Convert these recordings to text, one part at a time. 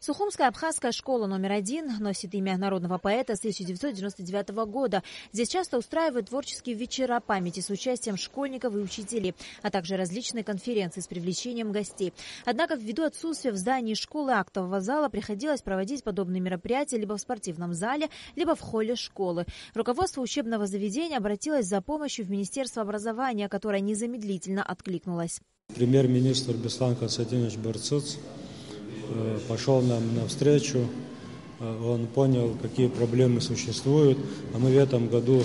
Сухумская абхазская школа номер 1 носит имя народного поэта с 1999 года. Здесь часто устраивают творческие вечера памяти с участием школьников и учителей, а также различные конференции с привлечением гостей. Однако ввиду отсутствия в здании школы актового зала приходилось проводить подобные мероприятия либо в спортивном зале, либо в холле школы. Руководство учебного заведения обратилось за помощью в Министерство образования, которое незамедлительно откликнулось. Премьер-министр Беслан Константинович Барцыц пошел нам навстречу, он понял, какие проблемы существуют, а мы в этом году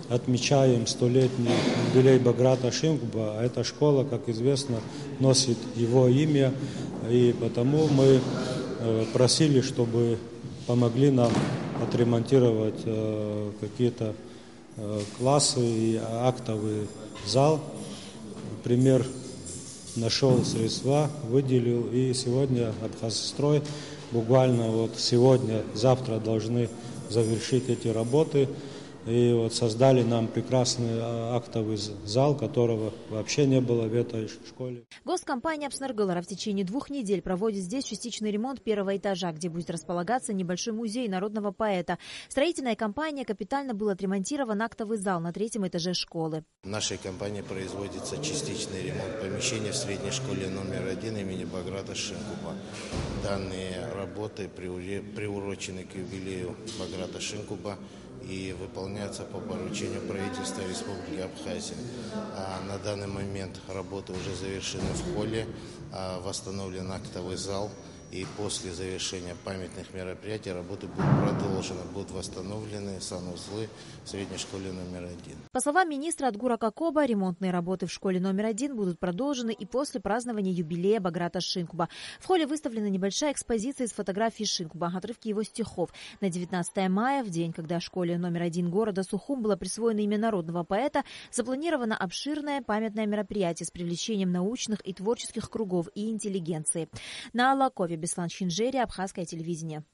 отмечаем 100-летний юбилей Баграта Шинкуба, а эта школа, как известно, носит его имя, и потому мы просили, чтобы помогли нам отремонтировать какие-то классы и актовый зал. Премьер нашел средства, выделил, и сегодня Абхазстрой буквально вот сегодня, завтра должны завершить эти работы. И вот создали нам прекрасный актовый зал, которого вообще не было в этой школе. Госкомпания «Апснаргылара» в течение 2 недель проводит здесь частичный ремонт первого этажа, где будет располагаться небольшой музей народного поэта. Строительная компания капитально был отремонтирован актовый зал на 3-м этаже школы. В нашей компании производится частичный ремонт помещения в средней школе номер 1 имени Баграта Шинкуба. Данные работы приурочены к юбилею Баграта Шинкуба и выполняются по поручению правительства Республики Абхазия. На данный момент работы уже завершены в холле, восстановлен актовый зал. И после завершения памятных мероприятий работы будут продолжены, будут восстановлены санузлы в средней школе номер 1. По словам министра Адгура Кокоба, ремонтные работы в школе номер 1 будут продолжены и после празднования юбилея Баграта Шинкуба. В холле выставлена небольшая экспозиция из фотографий Шинкуба, отрывки его стихов. На 19 мая, в день, когда школе номер 1 города Сухум было присвоено имя народного поэта, запланировано обширное памятное мероприятие с привлечением научных и творческих кругов и интеллигенции. На Алакове Беслан Чинжери, Абхазское телевидение.